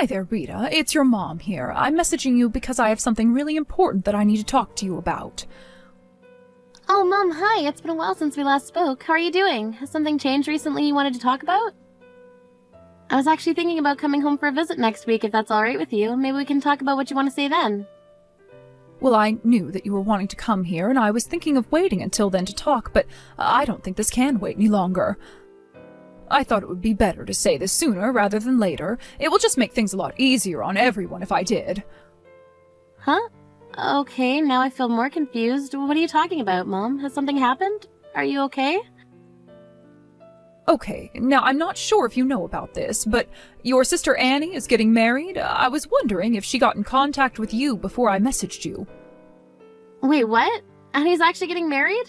Hi there, Rita. It's your mom here. I'm messaging you because I have something really important that I need to talk to you about. Oh, Mom, hi. It's been a while since we last spoke. How are you doing? Has something changed recently you wanted to talk about? I was actually thinking about coming home for a visit next week, if that's alright with you. Maybe we can talk about what you want to say then. Well, I knew that you were wanting to come here, and I was thinking of waiting until then to talk, but I don't think this can wait any longer. I thought it would be better to say this sooner rather than later. It will just make things a lot easier on everyone if I did. Huh? Okay, now I feel more confused. What are you talking about, Mom? Has something happened? Are you okay? Okay, now I'm not sure if you know about this, but your sister Annie is getting married. I was wondering if she got in contact with you before I messaged you. Wait, what? Annie's actually getting married?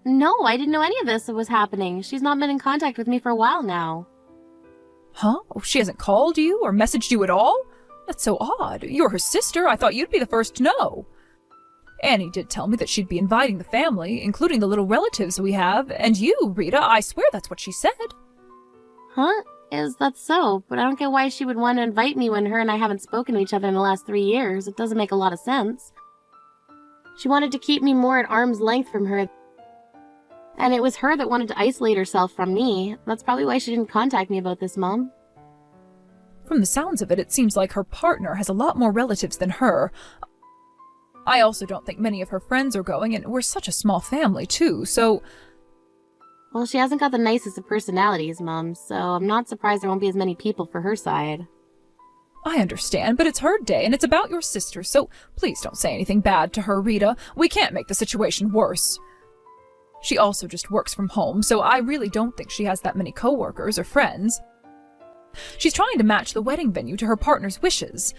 No, I didn't know any of this was happening. She's not been in contact with me for a while now. Huh? Oh, she hasn't called you or messaged you at all? That's so odd. You're her sister. I thought you'd be the first to know. Annie did tell me that she'd be inviting the family, including the little relatives we have, and you, Rita. I swear that's what she said. Huh? Is that so? But I don't get why she would want to invite me when her and I haven't spoken to each other in the last 3 years. It doesn't make a lot of sense. She wanted to keep me more at arm's length from her. And it was her that wanted to isolate herself from me. That's probably why she didn't contact me about this, Mom. From the sounds of it, it seems like her partner has a lot more relatives than her. I also don't think many of her friends are going, and we're such a small family, too, so... Well, she hasn't got the nicest of personalities, Mom, so I'm not surprised there won't be as many people for her side. I understand, but it's her day, and it's about your sister, so please don't say anything bad to her, Rita. We can't make the situation worse. She also just works from home, so I really don't think she has that many coworkers or friends. She's trying to match the wedding venue to her partner's wishes.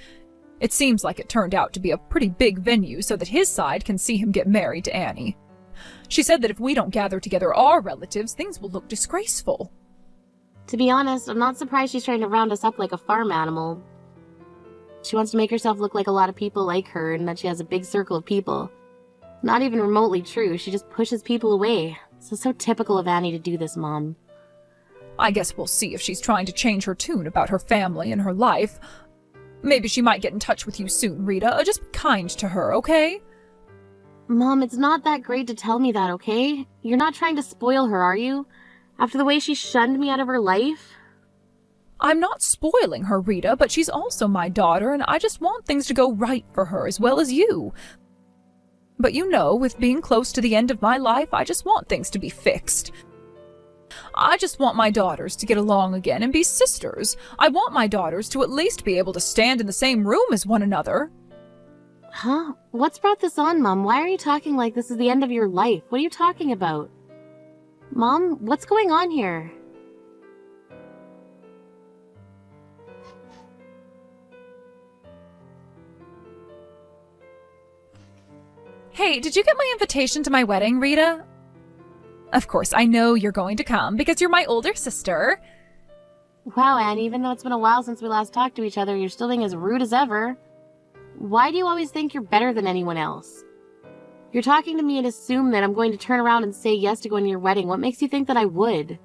It seems like it turned out to be a pretty big venue so that his side can see him get married to Annie. She said that if we don't gather together our relatives, things will look disgraceful. To be honest, I'm not surprised she's trying to round us up like a farm animal. She wants to make herself look like a lot of people like her and that she has a big circle of people. Not even remotely true, she just pushes people away. It's so typical of Annie to do this, Mom. I guess we'll see if she's trying to change her tune about her family and her life. Maybe she might get in touch with you soon, Rita. Just be kind to her, okay? Mom, it's not that great to tell me that, okay? You're not trying to spoil her, are you? After the way she shunned me out of her life? I'm not spoiling her, Rita, but she's also my daughter, and I just want things to go right for her as well as you. But you know, with being close to the end of my life, I just want things to be fixed. I just want my daughters to get along again and be sisters. I want my daughters to at least be able to stand in the same room as one another. Huh? What's brought this on, Mom? Why are you talking like this is the end of your life? What are you talking about? Mom, what's going on here? Hey, did you get my invitation to my wedding, Rita? Of course, I know you're going to come because you're my older sister. Wow, Anne, even though it's been a while since we last talked to each other, you're still being as rude as ever. Why do you always think you're better than anyone else? You're talking to me and assume that I'm going to turn around and say yes to going to your wedding. What makes you think that I would?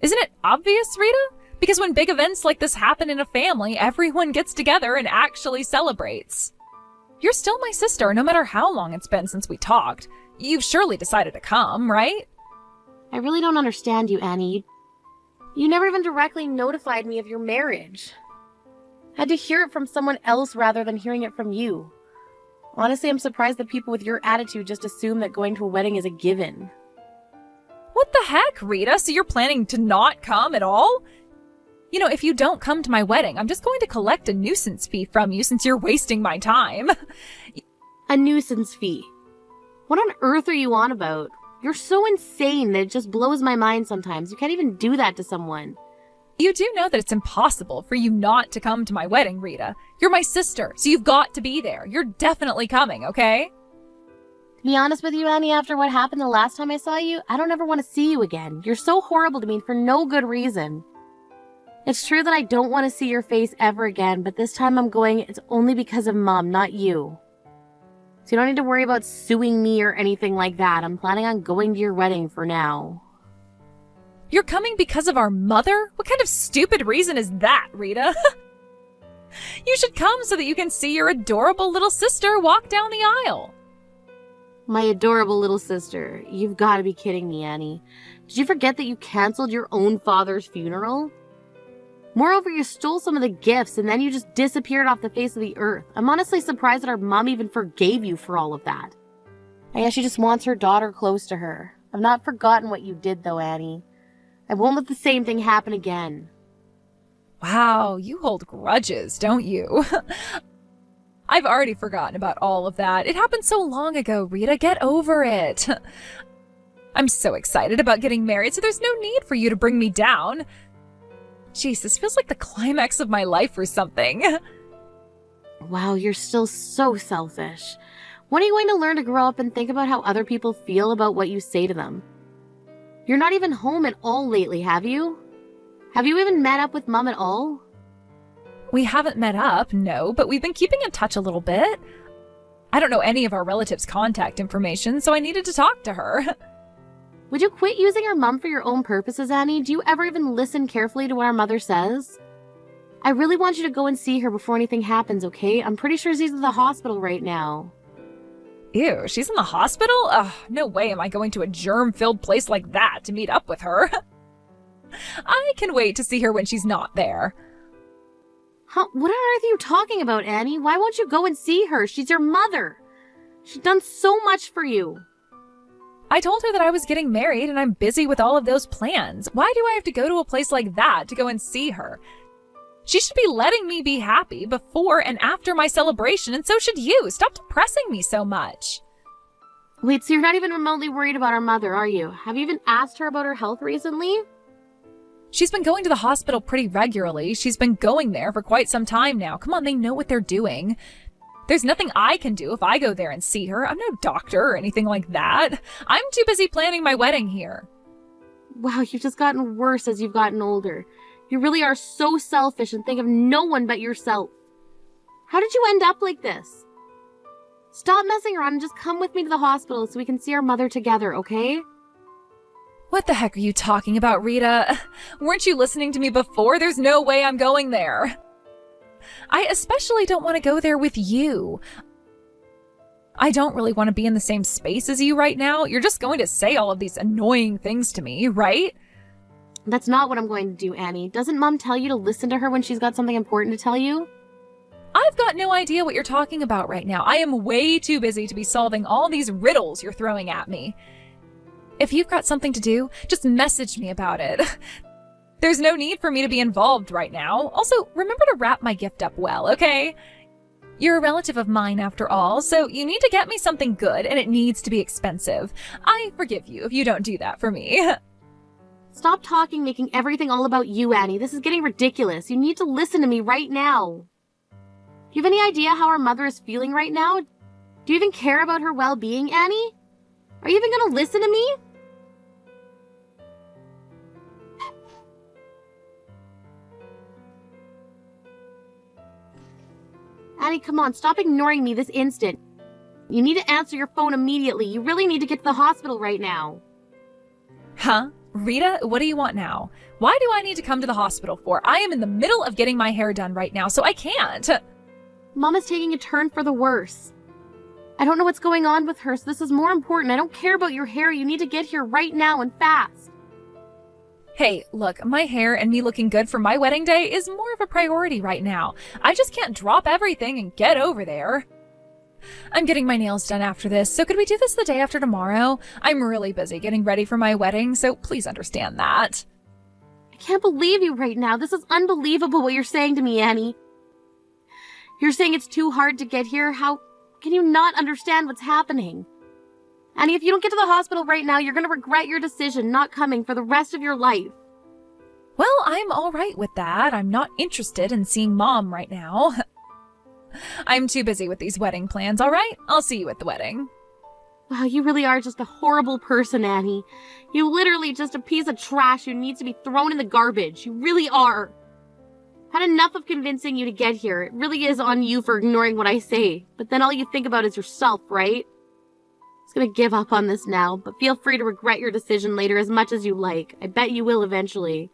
Isn't it obvious, Rita? Because when big events like this happen in a family, everyone gets together and actually celebrates. You're still my sister, no matter how long it's been since we talked. You've surely decided to come, right? I really don't understand you, Annie. You never even directly notified me of your marriage. I had to hear it from someone else rather than hearing it from you. Honestly, I'm surprised that people with your attitude just assume that going to a wedding is a given. What the heck, Rita? So you're planning to not come at all? You know, if you don't come to my wedding, I'm just going to collect a nuisance fee from you since you're wasting my time. A nuisance fee? What on earth are you on about? You're so insane that it just blows my mind sometimes. You can't even do that to someone. You do know that it's impossible for you not to come to my wedding, Rita. You're my sister, so you've got to be there. You're definitely coming, okay? To be honest with you, Annie, after what happened the last time I saw you, I don't ever want to see you again. You're so horrible to me for no good reason. It's true that I don't want to see your face ever again, but this time I'm going, it's only because of Mom, not you. So you don't need to worry about suing me or anything like that. I'm planning on going to your wedding for now. You're coming because of our mother? What kind of stupid reason is that, Rita? You should come so that you can see your adorable little sister walk down the aisle. My adorable little sister. You've got to be kidding me, Annie. Did you forget that you canceled your own father's funeral? Moreover, you stole some of the gifts and then you just disappeared off the face of the earth. I'm honestly surprised that our mom even forgave you for all of that. I guess she just wants her daughter close to her. I've not forgotten what you did though, Annie. I won't let the same thing happen again. Wow, you hold grudges, don't you? I've already forgotten about all of that. It happened so long ago, Rita. Get over it. I'm so excited about getting married, so there's no need for you to bring me down. Jeez, this feels like the climax of my life or something. Wow, you're still so selfish. When are you going to learn to grow up and think about how other people feel about what you say to them? You're not even home at all lately, have you? Have you even met up with Mom at all? We haven't met up, no, but we've been keeping in touch a little bit. I don't know any of our relatives' contact information, so I needed to talk to her. Would you quit using our mom for your own purposes, Annie? Do you ever even listen carefully to what our mother says? I really want you to go and see her before anything happens, okay? I'm pretty sure she's at the hospital right now. Ew, she's in the hospital? Ugh, no way am I going to a germ-filled place like that to meet up with her. I can wait to see her when she's not there. Huh? What on earth are you talking about, Annie? Why won't you go and see her? She's your mother. She's done so much for you. I told her that I was getting married and I'm busy with all of those plans. Why do I have to go to a place like that to go and see her? She should be letting me be happy before and after my celebration, and so should you. Stop depressing me so much. Wait, so you're not even remotely worried about our mother, are you? Have you even asked her about her health recently? She's been going to the hospital pretty regularly. She's been going there for quite some time now. Come on, they know what they're doing. There's nothing I can do if I go there and see her. I'm no doctor or anything like that. I'm too busy planning my wedding here. Wow, you've just gotten worse as you've gotten older. You really are so selfish and think of no one but yourself. How did you end up like this? Stop messing around and just come with me to the hospital so we can see our mother together, okay? What the heck are you talking about, Rita? Weren't you listening to me before? There's no way I'm going there. I especially don't want to go there with you. I don't really want to be in the same space as you right now. You're just going to say all of these annoying things to me, right? That's not what I'm going to do, Annie. Doesn't Mom tell you to listen to her when she's got something important to tell you? I've got no idea what you're talking about right now. I am way too busy to be solving all these riddles you're throwing at me. If you've got something to do, just message me about it. There's no need for me to be involved right now. Also, remember to wrap my gift up well, okay? You're a relative of mine after all, so you need to get me something good and it needs to be expensive. I forgive you if you don't do that for me. Stop talking, making everything all about you, Annie. This is getting ridiculous. You need to listen to me right now. Do you have any idea how our mother is feeling right now? Do you even care about her well-being, Annie? Are you even going to listen to me? Annie, come on, stop ignoring me this instant. You need to answer your phone immediately. You really need to get to the hospital right now. Huh? Rita, what do you want now? Why do I need to come to the hospital for? I am in the middle of getting my hair done right now, so I can't. Mom is taking a turn for the worse. I don't know what's going on with her, so this is more important. I don't care about your hair. You need to get here right now and fast. Hey, look, my hair and me looking good for my wedding day is more of a priority right now. I just can't drop everything and get over there. I'm getting my nails done after this, so could we do this the day after tomorrow? I'm really busy getting ready for my wedding, so please understand that. I can't believe you right now. This is unbelievable what you're saying to me, Annie. You're saying it's too hard to get here? How can you not understand what's happening? Annie, if you don't get to the hospital right now, you're going to regret your decision not coming for the rest of your life. Well, I'm all right with that. I'm not interested in seeing Mom right now. I'm too busy with these wedding plans, all right? I'll see you at the wedding. Wow, you really are just a horrible person, Annie. You're literally just a piece of trash who needs to be thrown in the garbage. You really are. Had enough of convincing you to get here. It really is on you for ignoring what I say. But then all you think about is yourself, right? I'm just gonna give up on this now, but feel free to regret your decision later as much as you like. I bet you will eventually.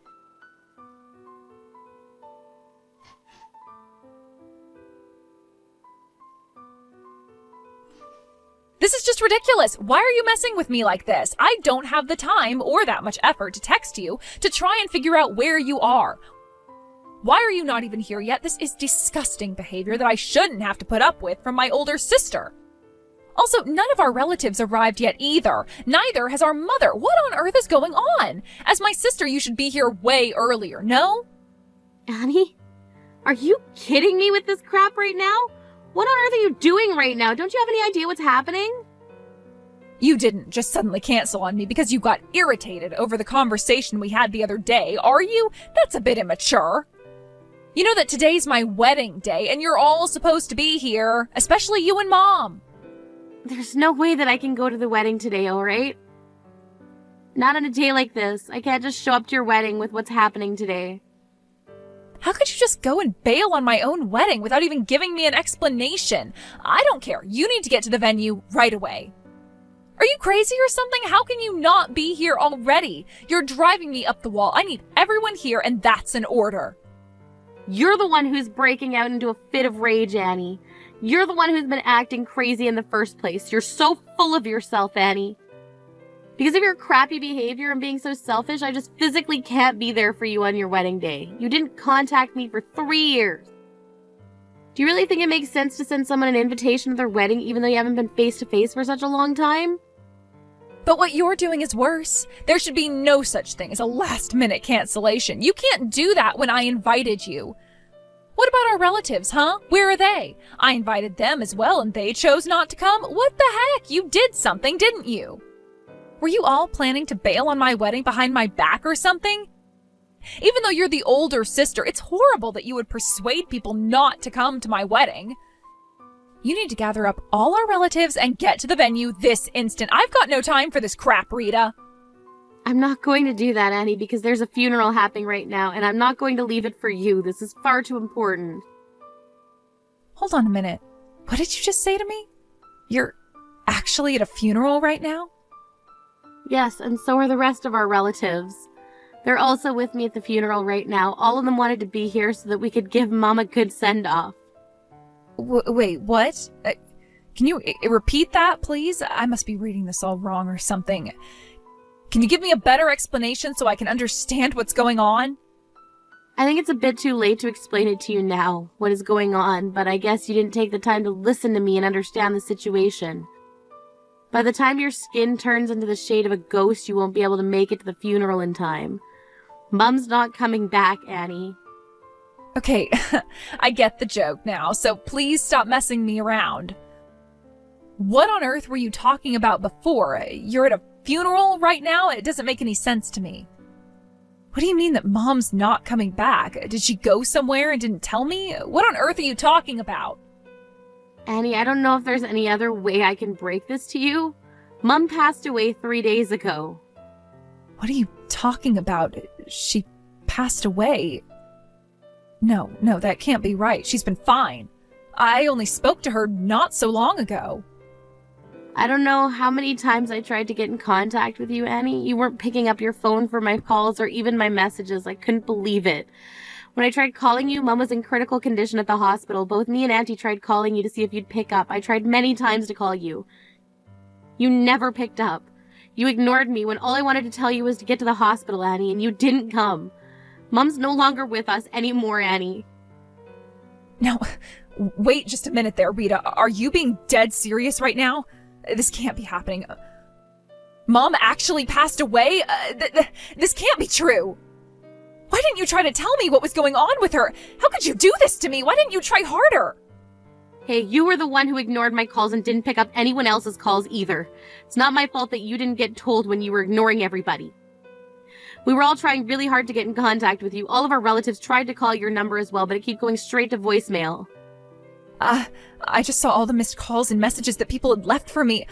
This is just ridiculous. Why are you messing with me like this? I don't have the time or that much effort to text you to try and figure out where you are. Why are you not even here yet? This is disgusting behavior that I shouldn't have to put up with from my older sister. Also, none of our relatives arrived yet either. Neither has our mother. What on earth is going on? As my sister, you should be here way earlier, no? Annie, are you kidding me with this crap right now? What on earth are you doing right now? Don't you have any idea what's happening? You didn't just suddenly cancel on me because you got irritated over the conversation we had the other day, are you? That's a bit immature. You know that today's my wedding day and you're all supposed to be here, especially you and Mom. There's no way that I can go to the wedding today, alright? Not on a day like this. I can't just show up to your wedding with what's happening today. How could you just go and bail on my own wedding without even giving me an explanation? I don't care. You need to get to the venue right away. Are you crazy or something? How can you not be here already? You're driving me up the wall. I need everyone here, and that's an order. You're the one who's breaking out into a fit of rage, Annie. You're the one who's been acting crazy in the first place. You're so full of yourself, Annie. Because of your crappy behavior and being so selfish, I just physically can't be there for you on your wedding day. You didn't contact me for 3 years. Do you really think it makes sense to send someone an invitation to their wedding even though you haven't been face to face for such a long time? But what you're doing is worse. There should be no such thing as a last-minute cancellation. You can't do that when I invited you. What about our relatives, huh? Where are they? I invited them as well and they chose not to come. What the heck? You did something, didn't you? Were you all planning to bail on my wedding behind my back or something? Even though you're the older sister, it's horrible that you would persuade people not to come to my wedding. You need to gather up all our relatives and get to the venue this instant. I've got no time for this crap, Rita. I'm not going to do that, Annie, because there's a funeral happening right now, and I'm not going to leave it for you. This is far too important. Hold on a minute. What did you just say to me? You're actually at a funeral right now? Yes, and so are the rest of our relatives. They're also with me at the funeral right now. All of them wanted to be here so that we could give Mom a good send-off. Wait, what? Can you repeat that, please? I must be reading this all wrong or something. Can you give me a better explanation so I can understand what's going on? I think it's a bit too late to explain it to you now, what is going on, but I guess you didn't take the time to listen to me and understand the situation. By the time your skin turns into the shade of a ghost, you won't be able to make it to the funeral in time. Mom's not coming back, Annie. Okay, I get the joke now, so please stop messing me around. What on earth were you talking about before? You're at a funeral right now? It doesn't make any sense to me. What do you mean that Mom's not coming back? Did she go somewhere and didn't tell me? What on earth are you talking about? Annie, I don't know if there's any other way I can break this to you. Mom passed away 3 days ago. What are you talking about? She passed away. No, that can't be right. She's been fine. I only spoke to her not so long ago. I don't know how many times I tried to get in contact with you, Annie. You weren't picking up your phone for my calls or even my messages. I couldn't believe it. When I tried calling you, Mom was in critical condition at the hospital. Both me and Auntie tried calling you to see if you'd pick up. I tried many times to call you. You never picked up. You ignored me when all I wanted to tell you was to get to the hospital, Annie, and you didn't come. Mom's no longer with us anymore, Annie. Now, wait just a minute there, Rita. Are you being dead serious right now? This can't be happening. Mom actually passed away? This can't be true. Why didn't you try to tell me what was going on with her? How could you do this to me? Why didn't you try harder? Hey, you were the one who ignored my calls and didn't pick up anyone else's calls either. It's not my fault that you didn't get told when you were ignoring everybody. We were all trying really hard to get in contact with you. All of our relatives tried to call your number as well, but it kept going straight to voicemail. I just saw all the missed calls and messages that people had left for me.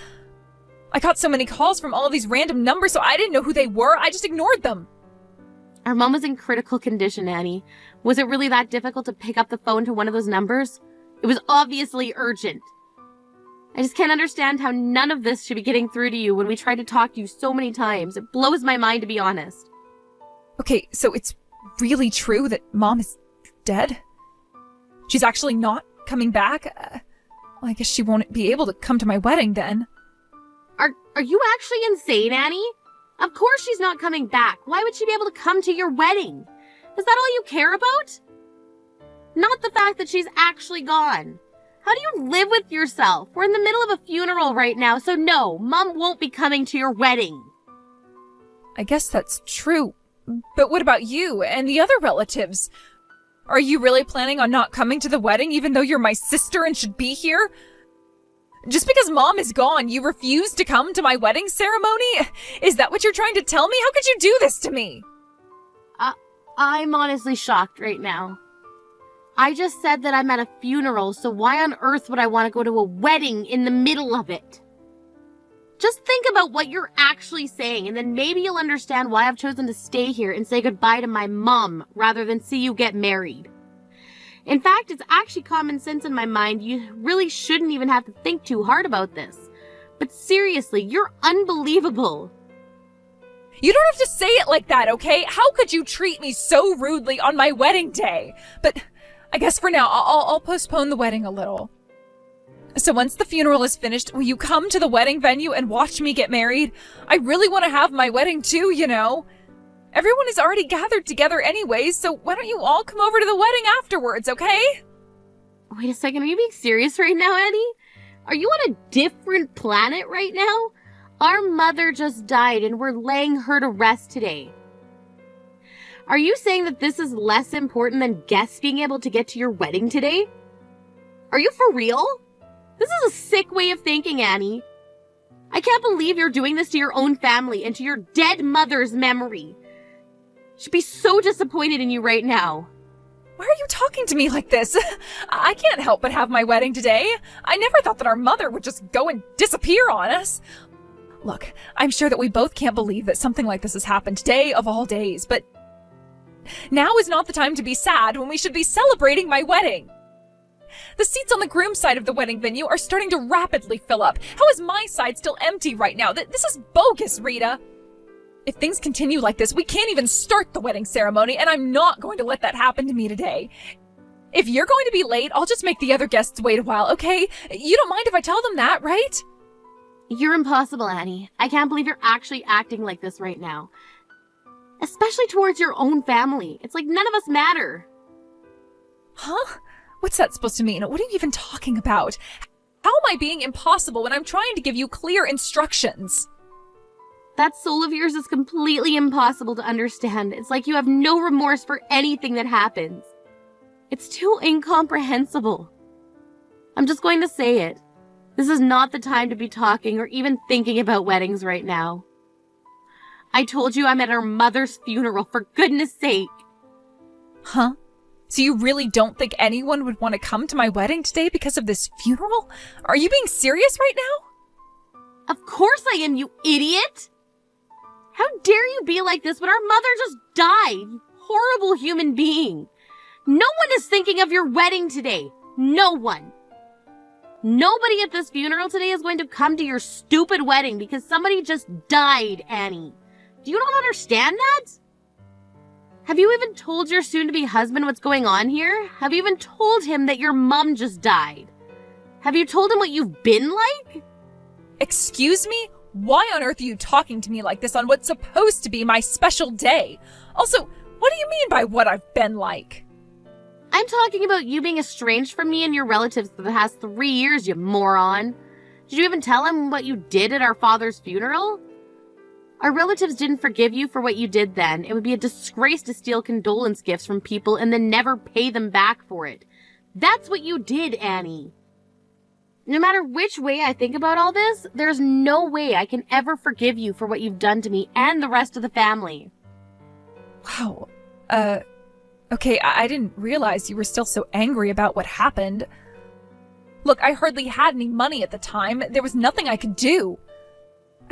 I got so many calls from all of these random numbers, so I didn't know who they were. I just ignored them. Our mom was in critical condition, Annie. Was it really that difficult to pick up the phone to one of those numbers? It was obviously urgent. I just can't understand how none of this should be getting through to you when we tried to talk to you so many times. It blows my mind, to be honest. Okay, so it's really true that Mom is dead? She's actually not coming back? Well, I guess she won't be able to come to my wedding then. Are you actually insane, Annie? Of course she's not coming back. Why would she be able to come to your wedding? Is that all you care about? Not the fact that she's actually gone. How do you live with yourself? We're in the middle of a funeral right now, so no, Mom won't be coming to your wedding. I guess that's true. But what about you and the other relatives? Are you really planning on not coming to the wedding even though you're my sister and should be here? Just because Mom is gone, you refuse to come to my wedding ceremony? Is that what you're trying to tell me? How could you do this to me? I'm honestly shocked right now. I just said that I'm at a funeral, so why on earth would I want to go to a wedding in the middle of it? Just think about what you're actually saying, and then maybe you'll understand why I've chosen to stay here and say goodbye to my mom rather than see you get married. In fact, it's actually common sense in my mind. You really shouldn't even have to think too hard about this. But seriously, you're unbelievable. You don't have to say it like that, okay? How could you treat me so rudely on my wedding day? But I guess for now, I'll postpone the wedding a little. So once the funeral is finished, will you come to the wedding venue and watch me get married? I really want to have my wedding too, you know. Everyone is already gathered together anyways, so why don't you all come over to the wedding afterwards, okay? Wait a second, are you being serious right now, Annie? Are you on a different planet right now? Our mother just died and we're laying her to rest today. Are you saying that this is less important than guests being able to get to your wedding today? Are you for real? This is a sick way of thinking, Annie. I can't believe you're doing this to your own family and to your dead mother's memory. She'd be so disappointed in you right now. Why are you talking to me like this? I can't help but have my wedding today. I never thought that our mother would just go and disappear on us. Look, I'm sure that we both can't believe that something like this has happened today of all days, but now is not the time to be sad when we should be celebrating my wedding. The seats on the groom's side of the wedding venue are starting to rapidly fill up. How is my side still empty right now? This is bogus, Rita. If things continue like this, we can't even start the wedding ceremony, and I'm not going to let that happen to me today. If you're going to be late, I'll just make the other guests wait a while, okay? You don't mind if I tell them that, right? You're impossible, Annie. I can't believe you're actually acting like this right now. Especially towards your own family. It's like none of us matter. Huh? What's that supposed to mean? What are you even talking about? How am I being impossible when I'm trying to give you clear instructions? That soul of yours is completely impossible to understand. It's like you have no remorse for anything that happens. It's too incomprehensible. I'm just going to say it. This is not the time to be talking or even thinking about weddings right now. I told you I'm at our mother's funeral, for goodness sake. Huh? So you really don't think anyone would want to come to my wedding today because of this funeral? Are you being serious right now? Of course I am, you idiot! How dare you be like this when our mother just died, you horrible human being! No one is thinking of your wedding today. No one. Nobody at this funeral today is going to come to your stupid wedding because somebody just died, Annie. Do you not understand that? Have you even told your soon-to-be husband what's going on here? Have you even told him that your mom just died? Have you told him what you've been like? Excuse me? Why on earth are you talking to me like this on what's supposed to be my special day? Also, what do you mean by what I've been like? I'm talking about you being estranged from me and your relatives for the past 3 years, you moron. Did you even tell him what you did at our father's funeral? Our relatives didn't forgive you for what you did then. It would be a disgrace to steal condolence gifts from people and then never pay them back for it. That's what you did, Annie. No matter which way I think about all this, there's no way I can ever forgive you for what you've done to me and the rest of the family. Wow. Okay, I didn't realize you were still so angry about what happened. Look, I hardly had any money at the time. There was nothing I could do.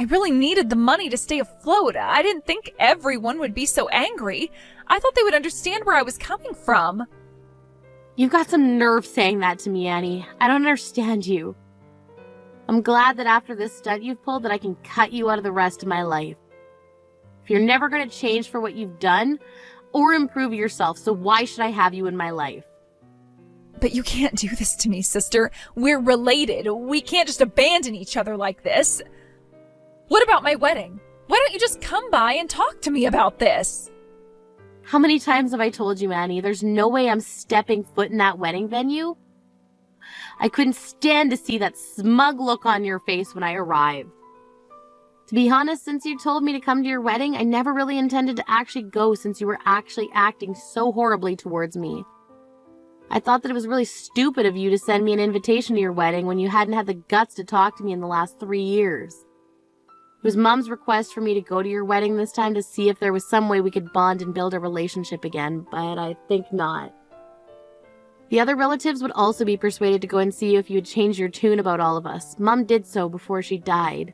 I really needed the money to stay afloat. I didn't think everyone would be so angry. I thought they would understand where I was coming from. You've got some nerve saying that to me, Annie. I don't understand you. I'm glad that after this stunt you've pulled that I can cut you out of the rest of my life. If you're never going to change for what you've done or improve yourself, so why should I have you in my life? But you can't do this to me, sister. We're related. We can't just abandon each other like this. What about my wedding? Why don't you just come by and talk to me about this? How many times have I told you, Annie? There's no way I'm stepping foot in that wedding venue. I couldn't stand to see that smug look on your face when I arrived. To be honest, since you told me to come to your wedding, I never really intended to actually go since you were actually acting so horribly towards me. I thought that it was really stupid of you to send me an invitation to your wedding when you hadn't had the guts to talk to me in the last 3 years. It was Mom's request for me to go to your wedding this time to see if there was some way we could bond and build a relationship again, but I think not. The other relatives would also be persuaded to go and see you if you would change your tune about all of us. Mom did so before she died.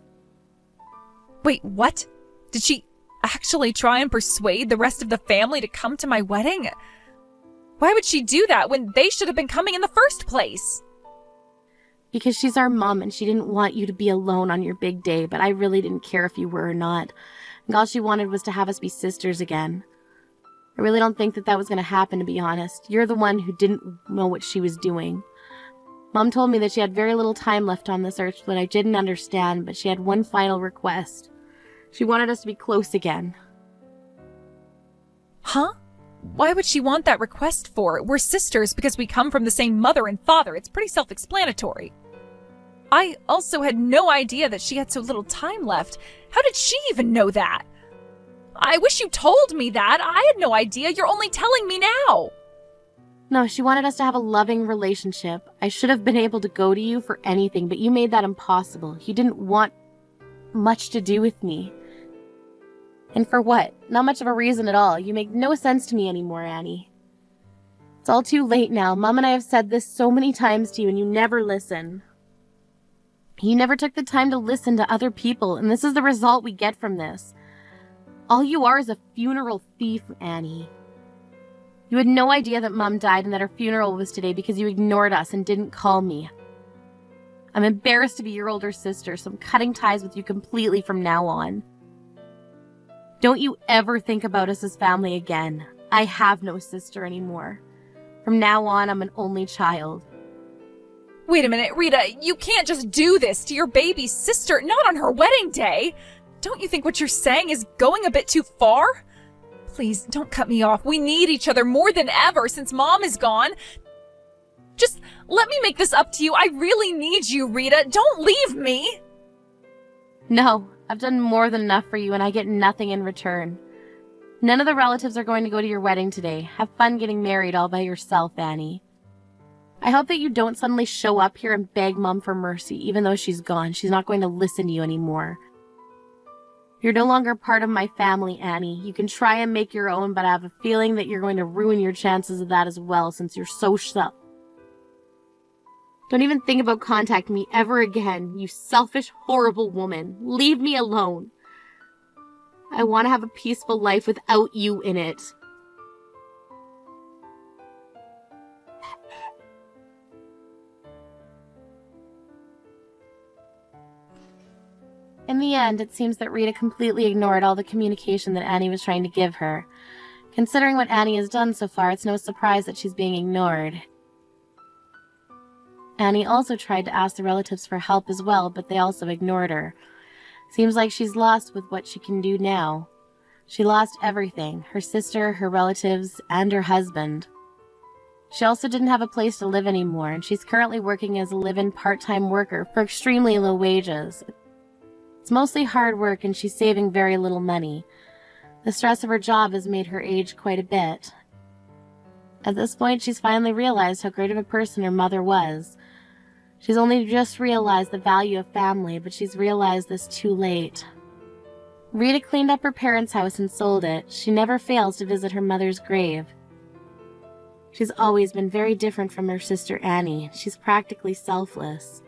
Wait, what? Did she actually try and persuade the rest of the family to come to my wedding? Why would she do that when they should have been coming in the first place? Because she's our mom and she didn't want you to be alone on your big day, but I really didn't care if you were or not. And all she wanted was to have us be sisters again. I really don't think that was going to happen, to be honest. You're the one who didn't know what she was doing. Mom told me that she had very little time left on this earth that I didn't understand, but she had one final request. She wanted us to be close again. Huh? Why would she want that request for? We're sisters because we come from the same mother and father. It's pretty self-explanatory. I also had no idea that she had so little time left. How did she even know that? I wish you told me that. I had no idea. You're only telling me now. No, she wanted us to have a loving relationship. I should have been able to go to you for anything, but you made that impossible. You didn't want much to do with me. And for what? Not much of a reason at all. You make no sense to me anymore, Annie. It's all too late now. Mom and I have said this so many times to you, and you never listen. You never took the time to listen to other people, and this is the result we get from this. All you are is a funeral thief, Annie. You had no idea that Mom died and that her funeral was today because you ignored us and didn't call me. I'm embarrassed to be your older sister, so I'm cutting ties with you completely from now on. Don't you ever think about us as family again. I have no sister anymore. From now on, I'm an only child. Wait a minute, Rita, you can't just do this to your baby sister, not on her wedding day. Don't you think what you're saying is going a bit too far? Please, don't cut me off. We need each other more than ever since Mom is gone. Just let me make this up to you. I really need you, Rita. Don't leave me. No, I've done more than enough for you and I get nothing in return. None of the relatives are going to go to your wedding today. Have fun getting married all by yourself, Annie. I hope that you don't suddenly show up here and beg Mom for mercy, even though she's gone. She's not going to listen to you anymore. You're no longer part of my family, Annie. You can try and make your own, but I have a feeling that you're going to ruin your chances of that as well since you're so Don't even think about contacting me ever again, you selfish, horrible woman. Leave me alone. I want to have a peaceful life without you in it. In the end, it seems that Rita completely ignored all the communication that Annie was trying to give her. Considering what Annie has done so far, it's no surprise that she's being ignored. Annie also tried to ask the relatives for help as well, but they also ignored her. Seems like she's lost with what she can do now. She lost everything, her sister, her relatives, and her husband. She also didn't have a place to live anymore, and she's currently working as a live-in part-time worker for extremely low wages. It's mostly hard work and she's saving very little money. The stress of her job has made her age quite a bit. At this point, she's finally realized how great of a person her mother was. She's only just realized the value of family, but she's realized this too late. Rita cleaned up her parents' house and sold it. She never fails to visit her mother's grave. She's always been very different from her sister Annie. She's practically selfless.